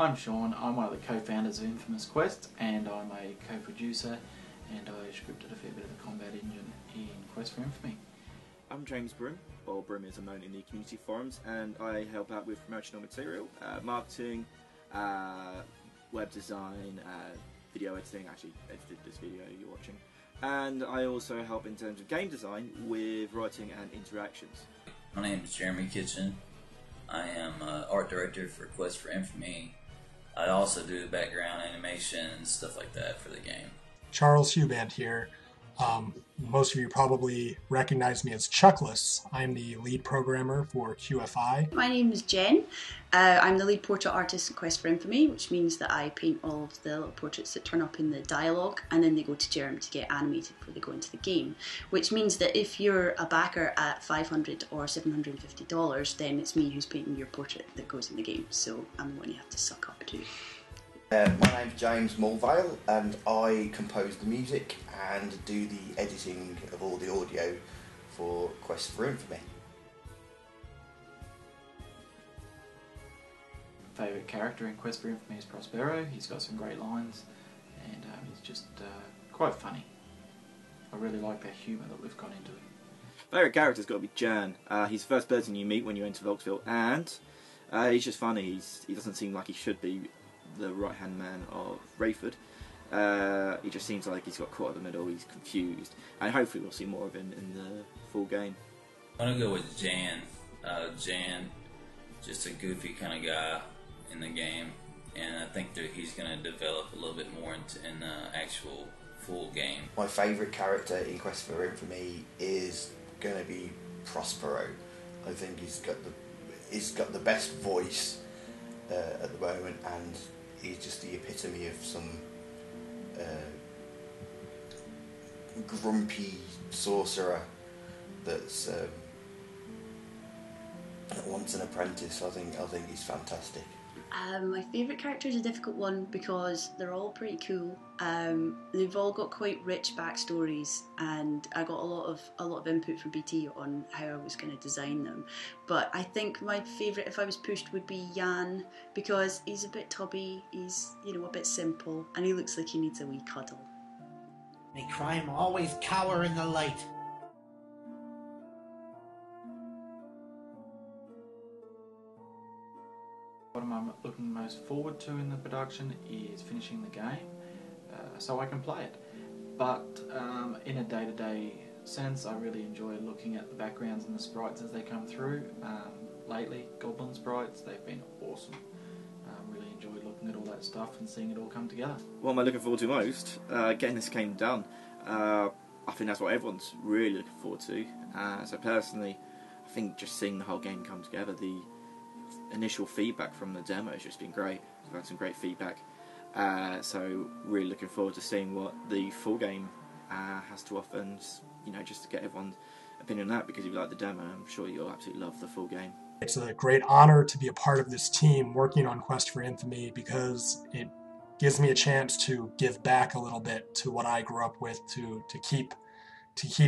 I'm Sean, I'm one of the co-founders of Infamous Quest, and I'm a co-producer, and I scripted a fair bit of the combat engine in Quest for Infamy. I'm James Broom, or Broom as I'm known in the community forums, and I help out with promotional material, marketing, web design, video editing. Actually edited this video you're watching, and I also help in terms of game design with writing and interactions. My name is Jeremy Kitchen. I am art director for Quest for Infamy. I also do background animation and stuff like that for the game. Charles Huband here. Most of you probably recognize me as Chuckless. I'm the lead programmer for QFI. My name is Jen. I'm the lead portrait artist in Quest for Infamy, which means that I paint all of the little portraits that turn up in the dialogue, and then they go to Jeremy to get animated before they go into the game. Which means that if you're a backer at $500 or $750, then it's me who's painting your portrait that goes in the game. So I'm the one you have to suck up to. My name's James Mulvale, and I compose the music and do the editing of all the audio for Quest for Infamy. Favourite character in Quest for Infamy is Prospero. He's got some great lines, and he's just quite funny. I really like the humour that we've got into it. Favourite character's got to be Jan. He's the first person you meet when you enter Volksville, and he's just funny. He doesn't seem like he should be the right-hand man of Rayford. He just seems like he's got caught in the middle, he's confused, and hopefully we'll see more of him in the full game. I'm going to go with Jan. Jan, just a goofy kind of guy in the game, and I think that he's going to develop a little bit more in the actual full game. My favourite character in Quest for Infamy is going to be Prospero. I think he's got the best voice at the moment, and he's just the epitome of some grumpy sorcerer that wants an apprentice. I think he's fantastic. My favourite character is a difficult one because they're all pretty cool. They've all got quite rich backstories, and I got a lot of input from BT on how I was going to design them. But I think my favourite, if I was pushed, would be Jan, because he's a bit tubby, he's a bit simple, and he looks like he needs a wee cuddle. May crime always cower in the light. What I'm looking most forward to in the production is finishing the game so I can play it. But in a day-to-day sense, I really enjoy looking at the backgrounds and the sprites as they come through. Lately, Goblin sprites, they've been awesome. Really enjoyed looking at all that stuff and seeing it all come together. What am I looking forward to most? Getting this game done. I think that's what everyone's really looking forward to. So personally, I think just seeing the whole game come together, the initial feedback from the demo has just been great. We've had some great feedback, so really looking forward to seeing what the full game has to offer, and just to get everyone's opinion on that, because if you like the demo, I'm sure you'll absolutely love the full game. It's a great honor to be a part of this team working on Quest for Infamy, because it gives me a chance to give back a little bit to what I grew up with, to keep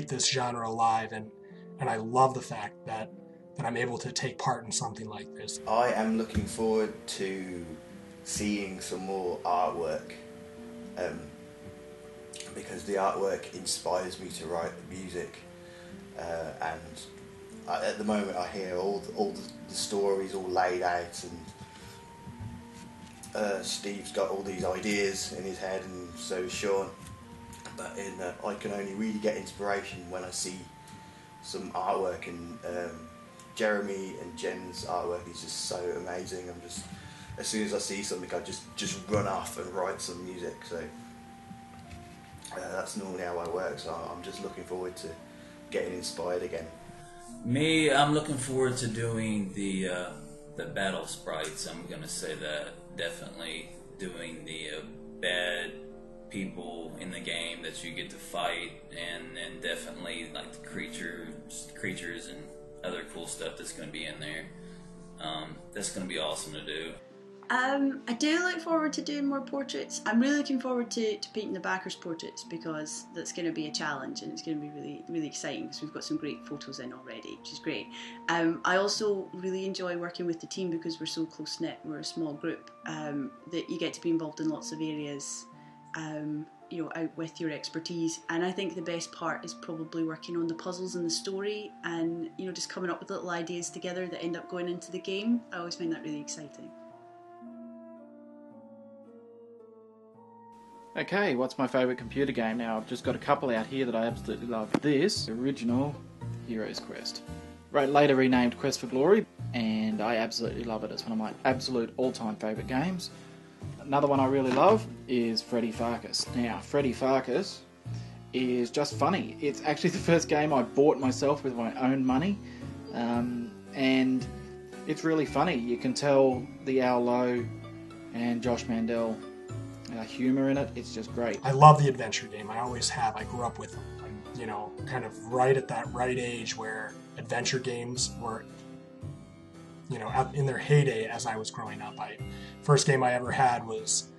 this genre alive, and I love the fact that I'm able to take part in something like this. I am looking forward to seeing some more artwork, because the artwork inspires me to write the music, and at the moment I hear all the stories all laid out, and Steve's got all these ideas in his head, and so does Sean, but I can only really get inspiration when I see some artwork, and Jeremy and Jen's artwork is just so amazing. As soon as I see something, I just run off and write some music. So that's normally how I work. So I'm just looking forward to getting inspired again. Me, I'm looking forward to doing the battle sprites. I'm gonna say that definitely doing the bad people in the game that you get to fight, and definitely like the creatures and other cool stuff that's going to be in there. That's going to be awesome to do. I do look forward to doing more portraits. I'm really looking forward to painting the backers' portraits because that's going to be a challenge and it's going to be really, really exciting because we've got some great photos in already, which is great. I also really enjoy working with the team because we're so close-knit, we're a small group, that you get to be involved in lots of areas, out with your expertise. And I think the best part is probably working on the puzzles and the story and, just coming up with little ideas together that end up going into the game. I always find that really exciting. Okay, what's my favourite computer game? Now, I've just got a couple out here that I absolutely love. This, original Heroes Quest. Later renamed Quest for Glory, and I absolutely love it. It's one of my absolute all-time favourite games. Another one I really love is Freddy Farkas. Now, Freddy Farkas is just funny. It's actually the first game I bought myself with my own money, and it's really funny. You can tell the Al Lowe and Josh Mandel humour in it. It's just great. I love the adventure game. I always have. I grew up with them. I'm, kind of right at that right age where adventure games were, in their heyday as I was growing up. First game I ever had was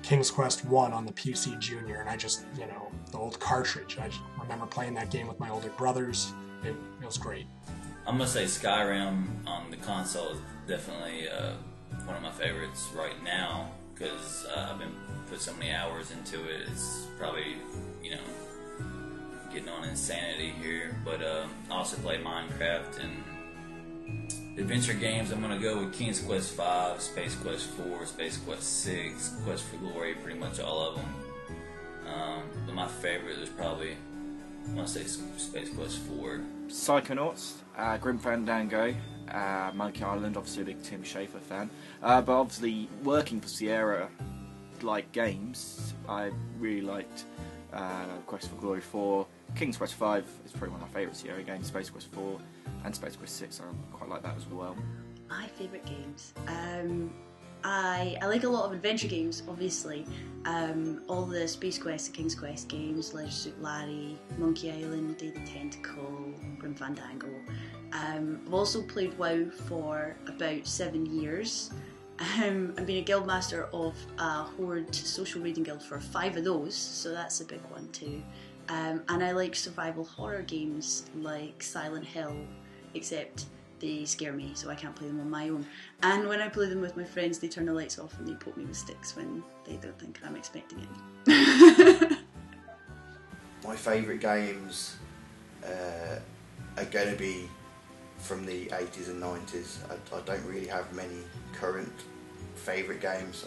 King's Quest 1 on the PC Junior, and I just, the old cartridge. I just remember playing that game with my older brothers. It was great. I'm gonna say Skyrim on the console is definitely one of my favorites right now because I've been put so many hours into it. It's probably getting on insanity here, but I also play Minecraft and adventure games. I'm gonna go with King's Quest 5, Space Quest 4, Space Quest 6, Quest for Glory, pretty much all of them. But my favorite is probably, I'm gonna say Space Quest 4. Psychonauts, Grim Fandango, Monkey Island, obviously a big Tim Schafer fan. But obviously, working for Sierra games, I really liked Quest for Glory 4. King's Quest 5 is probably one of my favourite Sierra games. Space Quest 4 and Space Quest 6, I quite like that as well. My favourite games. I like a lot of adventure games, obviously. All the Space Quest and King's Quest games, Leisure Suit Larry, Monkey Island, Day the Tentacle, Grim Fandango. I've also played WoW for about 7 years. I've been a guildmaster of a Horde social raiding guild for 5 of those, so that's a big one too. And I like survival horror games like Silent Hill, except they scare me, so I can't play them on my own. And when I play them with my friends, they turn the lights off and they poke me with sticks when they don't think I'm expecting it. My favourite games are going to be from the 80s and 90s. I don't really have many current favourite games.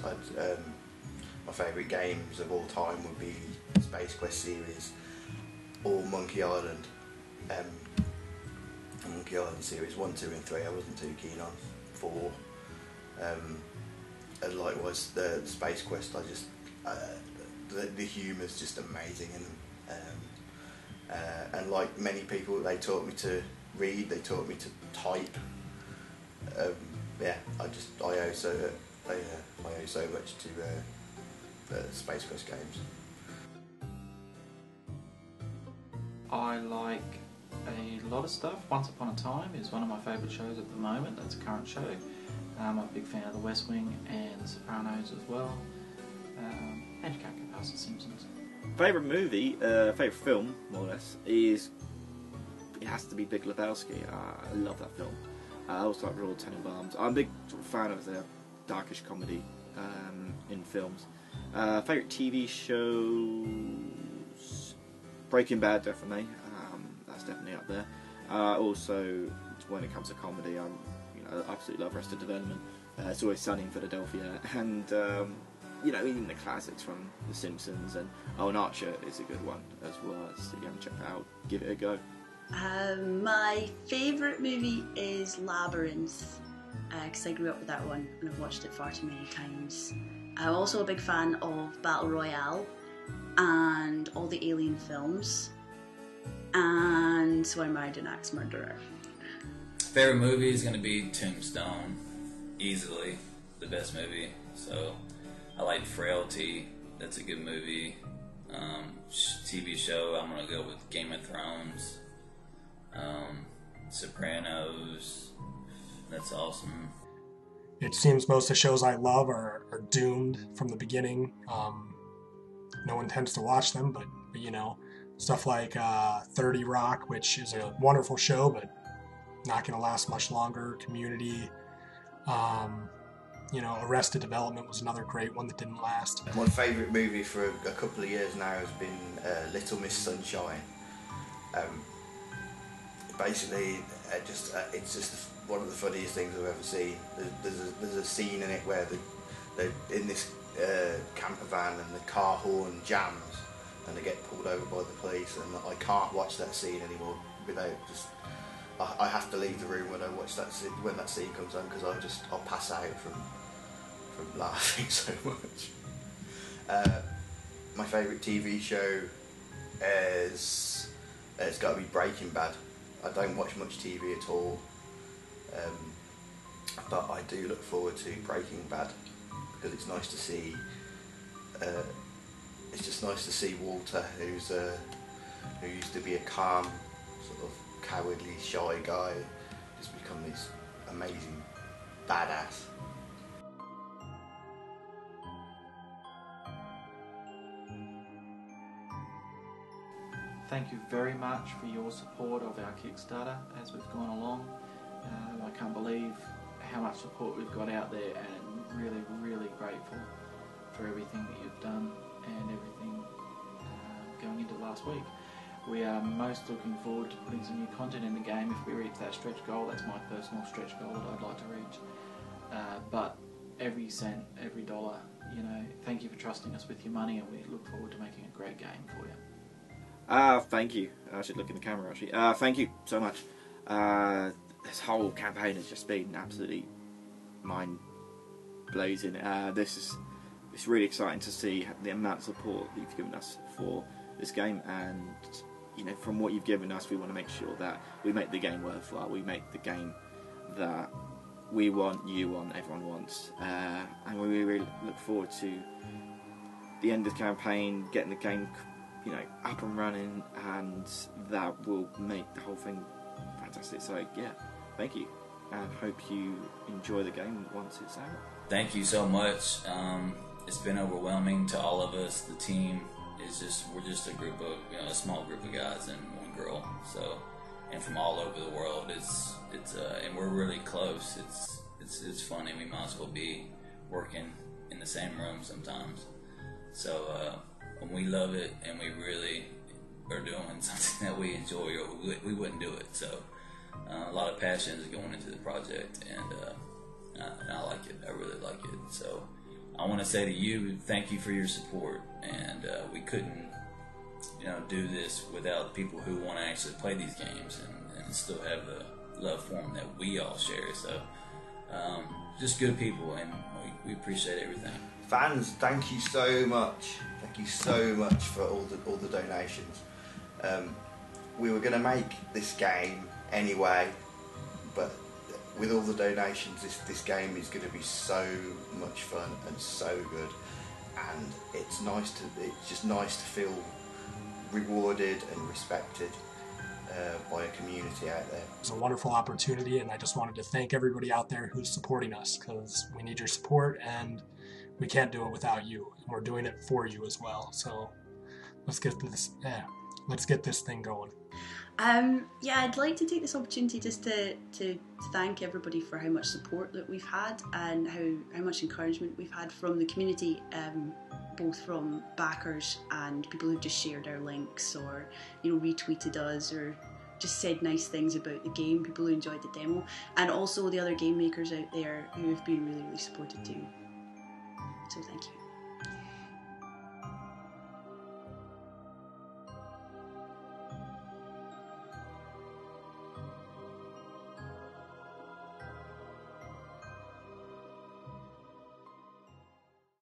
My favourite games of all time would be Space Quest series or Monkey Island. Monkey Island series 1, 2 and 3 I wasn't too keen on. 4 and likewise the Space Quest, I just the humour's just amazing in them. And like many people, they taught me to read, they taught me to type. I owe so much to the Space Quest games. I like a lot of stuff. Once Upon a Time is one of my favourite shows at the moment. That's a current show. I'm a big fan of The West Wing and The Sopranos as well. And you can't go past The Simpsons. Favourite movie, favourite film, more or less, it has to be Big Lebowski. I love that film. I also like Royal Tenenbaums. I'm a big fan of the darkish comedy in films. Favourite TV shows, Breaking Bad definitely. That's definitely up there. Also, when it comes to comedy, I absolutely love Arrested Development. It's Always Sunny in Philadelphia, and even the classics from The Simpsons and Archer is a good one as well. So you haven't checked it out, give it a go. My favourite movie is Labyrinth, because I grew up with that one and I've watched it far too many times. I'm also a big fan of Battle Royale and all the Alien films, and So I Married an Axe Murderer. Favorite movie is going to be Tombstone, easily the best movie. So I like Frailty, that's a good movie. TV show, I'm going to go with Game of Thrones. Sopranos, that's awesome. it seems most of the shows I love are doomed from the beginning. No one tends to watch them, but you know, stuff like 30 Rock, which is a wonderful show, but not going to last much longer. Community, you know, Arrested Development was another great one that didn't last. My favourite movie for a couple of years now has been Little Miss Sunshine. Basically, it's just one of the funniest things I've ever seen. There's a scene in it where they're in this camper van and the car horn jams and they get pulled over by the police, and I can't watch that scene anymore without just... I have to leave the room when I watch that scene, when that scene comes on, because I'll pass out from laughing so much. My favourite TV show is it's got to be Breaking Bad. I don't watch much TV at all, but I do look forward to Breaking Bad because it's nice to see. It's just nice to see Walter, who used to be a calm, sort of cowardly, shy guy, just become this amazing badass. Thank you very much for your support of our Kickstarter as we've gone along. I can't believe how much support we've got out there, and really, really grateful for everything that you've done and everything going into last week. We are most looking forward to putting some new content in the game if we reach that stretch goal. That's my personal stretch goal that I'd like to reach. But every cent, every dollar, you know, thank you for trusting us with your money, and we look forward to making a great game for you. Thank you. I should look in the camera actually. Thank you so much. This whole campaign has just been absolutely mind-blowing. It's really exciting to see the amount of support that you've given us for this game, and you know, from what you've given us, we want to make sure that we make the game worthwhile. We make the game that we want, you want, everyone wants, and we really look forward to the end of the campaign, getting the game, you know, up and running, and that will make the whole thing fantastic. So yeah, thank you, and hope you enjoy the game once it's out. Thank you so much. It's been overwhelming to all of us. The team is we're just a group of, you know, a small group of guys and one girl. So, and from all over the world. And we're really close. It's funny. We might as well be working in the same room sometimes. So when we love it and we really are doing something that we enjoy, or we wouldn't do it. So a lot of passion is going into the project, and I like it. I really like it. So I want to say to you, thank you for your support, and we couldn't, you know, do this without the people who want to actually play these games and still have the love for them that we all share. So just good people, and we appreciate everything. Fans, thank you so much. Thank you so much for all the donations. We were going to make this game anyway, but with all the donations, this game is going to be so much fun and so good, and it's just nice to feel rewarded and respected by a community out there. It's a wonderful opportunity, and I just wanted to thank everybody out there who's supporting us, because we need your support, and we can't do it without you. And we're doing it for you as well. So let's get this thing going. Yeah, I'd like to take this opportunity just to thank everybody for how much support that we've had, and how much encouragement we've had from the community, both from backers and people who've just shared our links, or, you know, retweeted us, or just said nice things about the game, people who enjoyed the demo, and also the other game makers out there who have been really, really supportive too. So thank you.